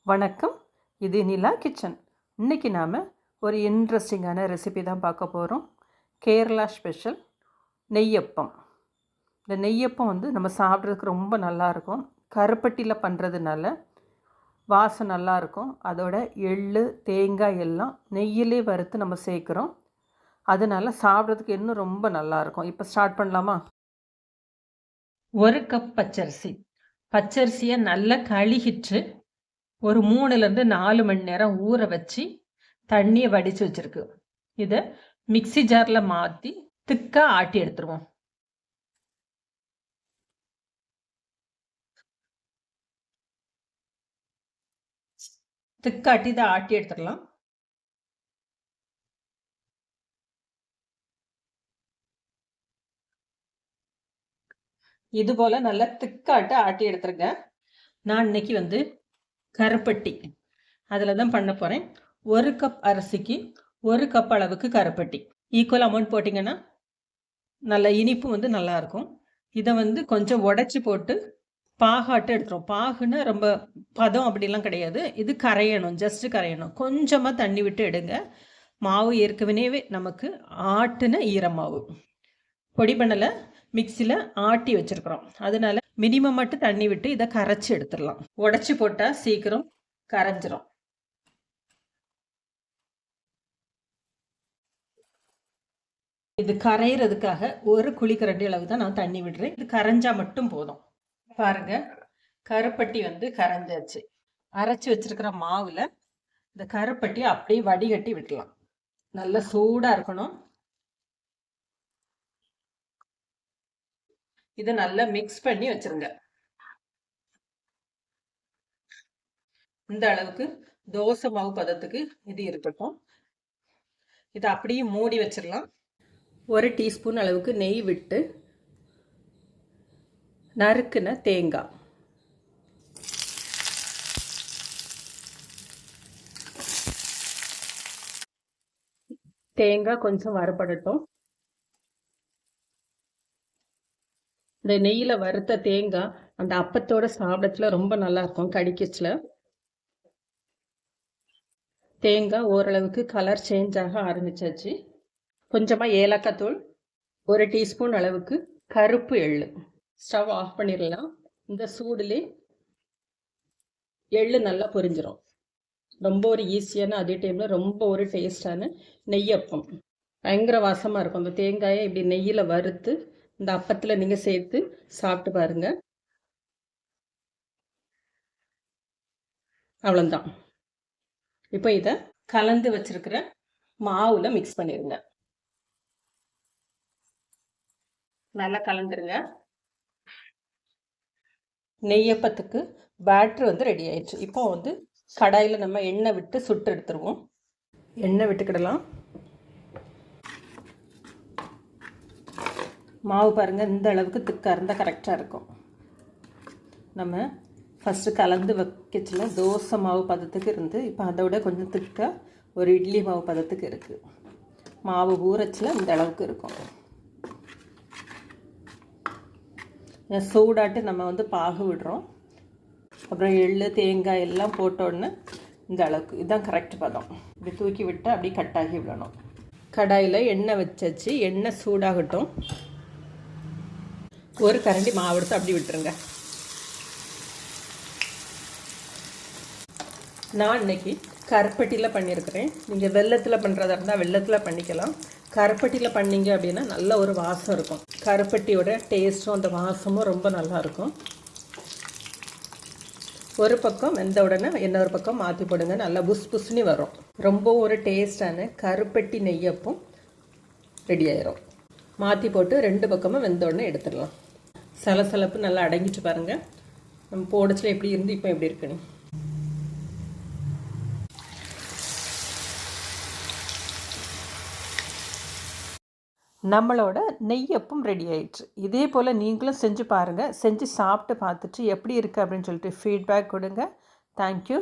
வணக்கம், இது நிலா கிச்சன். இன்றைக்கி நாம் ஒரு இன்ட்ரெஸ்டிங்கான ரெசிபி தான் பார்க்க போகிறோம். கேரளா ஸ்பெஷல் நெய்யப்பம். இந்த நெய்யப்பம் நம்ம சாப்பிட்றதுக்கு ரொம்ப நல்லாயிருக்கும். கருப்பட்டியில் பண்ணுறதுனால வாசம் நல்லாயிருக்கும். அதோட எள், தேங்காய் எல்லாம் நெய்யிலே வறுத்து நம்ம சேர்க்குறோம். அதனால் சாப்பிட்றதுக்கு இன்னும் ரொம்ப நல்லாயிருக்கும். இப்போ ஸ்டார்ட் பண்ணலாமா? 1 கப் பச்சரிசியை நல்லா கழுகிட்டு ஒரு 3லேருந்து 4 மணி நேரம் ஊற வச்சு தண்ணியை வடித்து வச்சுருக்கு. இதை மிக்சி ஜாரில் மாற்றி திக்காக ஆட்டி எடுத்துருவோம். திக்காட்டி இதை ஆட்டி எடுத்துடலாம். இது போல் நல்லா திக்காட்டு ஆட்டி எடுத்துருங்க. நான் இன்னைக்கு கருப்பட்டி அதில் தான் பண்ண போகிறேன். 1 கப் அரிசிக்கு 1 கப் அளவுக்கு கருப்பட்டி. ஈக்குவல் அமௌண்ட் போட்டிங்கன்னா நல்ல இனிப்பு நல்லாயிருக்கும். இதை கொஞ்சம் உடச்சி போட்டு பாகாட்டு எடுத்துரும். பாகுன்னா ரொம்ப பதம் அப்படிலாம் கிடையாது. இது கரையணும், ஜஸ்ட்டு கரையணும். கொஞ்சமாக தண்ணி விட்டு எடுங்க. மாவு ஏற்கனவே நமக்கு ஆட்டுன ஈரமாவு, பொடி பண்ணலை, மிக்சியில் ஆட்டி வச்சுருக்குறோம். அதனால மினிமம் மட்டும் தண்ணி விட்டு இதை கரைச்சி எடுத்துடலாம். உடச்சி போட்டால் சீக்கிரம் கரைஞ்சிரும். இது கரையிறதுக்காக 1 குழிக்கரண்டி அளவு தான் நான் தண்ணி விடுறேன். இது கரைஞ்சா மட்டும் போதும். பாருங்க, கருப்பட்டி கரைஞ்சாச்சு. அரைச்சி வச்சிருக்கிற மாவில் இந்த கருப்பட்டியை அப்படியே வடிகட்டி விட்டுலாம். நல்லா சூடாக இருக்கணும். இதை நல்லா மிக்ஸ் பண்ணி வச்சிருங்க. இந்த அளவுக்கு தோசை மாவு பதத்துக்கு இது இருக்கட்டும். இதை அப்படியே மூடி வச்சிடலாம். 1 டீஸ்பூன் அளவுக்கு நெய் விட்டு நறுக்குன தேங்காய், கொஞ்சம் வறுபடட்டும். இந்த நெய்யில் வறுத்த தேங்காய் அந்த அப்பத்தோட சாப்பிடத்துல ரொம்ப நல்லா இருக்கும். கடிக்கச்சில் தேங்காய் ஓரளவுக்கு கலர் சேஞ்ச் ஆக ஆரம்பிச்சாச்சு. கொஞ்சமாக ஏலக்காய் தூள், 1 டீஸ்பூன் அளவுக்கு கருப்பு எள்ளு. ஸ்டவ் ஆஃப் பண்ணிடலாம். இந்த சூடுலே எள்ளு நல்லா பொரிஞ்சிடும். ரொம்ப ஒரு ஈஸியான, அதே டைமில் ரொம்ப ஒரு டேஸ்டான நெய்யப்பம். பயங்கர வாசமாக இருக்கும். அந்த தேங்காயை இப்படி நெய்யில் வறுத்து இந்த அப்பத்தில் நீங்கள் சேர்த்து சாப்பிட்டு பாருங்க. அவ்வளோதான். இப்போ இதை கலந்து வச்சிருக்கிற மாவுல மிக்ஸ் பண்ணிடுங்க. நல்லா கலந்துருங்க. நெய்யப்பத்துக்கு பேட்ரு ரெடி ஆயிடுச்சு. இப்போ கடாயில் நம்ம எண்ணெய் விட்டு சுட்டு எடுத்துருவோம். எண்ணெய் விட்டுக்கிடலாம். மாவு பாருங்கள், இந்த அளவுக்கு திக்காக இருந்தால் கரெக்டாக இருக்கும். நம்ம ஃபஸ்ட்டு கலந்து வைக்கச்சில் தோசை மாவு பதத்துக்கு இருந்து இப்போ அதோட கொஞ்சம் திக்காக ஒரு இட்லி மாவு பதத்துக்கு இருக்குது. மாவு ஊறச்சில் இந்த அளவுக்கு இருக்கும். சூடாட்டு நம்ம பாகு விடுறோம். அப்புறம் எள்ளு, தேங்காய் எல்லாம் போட்டோடனே இந்த அளவுக்கு இதுதான் கரெக்ட் பதம். இப்படி தூக்கி விட்டு அப்படியே கட்டாகி விடணும். கடாயில் எண்ணெய் வச்சாச்சு. எண்ணெய் சூடாகட்டும். 1 கரண்டி மாவு எடுத்து அப்படி விட்டுருங்க. நான் இன்னைக்கு கருப்பட்டியில் பண்ணியிருக்கிறேன். நீங்கள் வெல்லத்தில் பண்ணுறதா இருந்தால் வெல்லத்தில் பண்ணிக்கலாம். கருப்பட்டியில் பண்ணிங்க அப்படின்னா நல்ல ஒரு வாசம் இருக்கும். கருப்பட்டியோட டேஸ்ட்டும் அந்த வாசமும் ரொம்ப நல்லாயிருக்கும். ஒரு பக்கம் வெந்த உடனே இன்னொரு பக்கம் மாற்றி போடுங்க. நல்லா புஸ் புஸ்னி வரும். ரொம்ப ஒரு டேஸ்டான கருப்பட்டி நெய்யப்பம் ரெடி ஆயிரும். மாற்றி போட்டு 2 பக்கமும் வெந்த உடனே எடுத்துடலாம். சலசலப்பு நல்லா அடங்கிட்டு பாருங்கள். நம்ம போடச்சில் எப்படி இருந்து இப்போ எப்படி இருக்குன்னு. நம்மளோட நெய்யப்பம் ரெடி ஆயிடுச்சு. இதே போல் நீங்களும் செஞ்சு பாருங்கள். செஞ்சு சாப்பிட்டு பார்த்துட்டு எப்படி இருக்குது அப்படின்னு சொல்லிட்டு ஃபீட்பேக் கொடுங்க. தேங்க்யூ.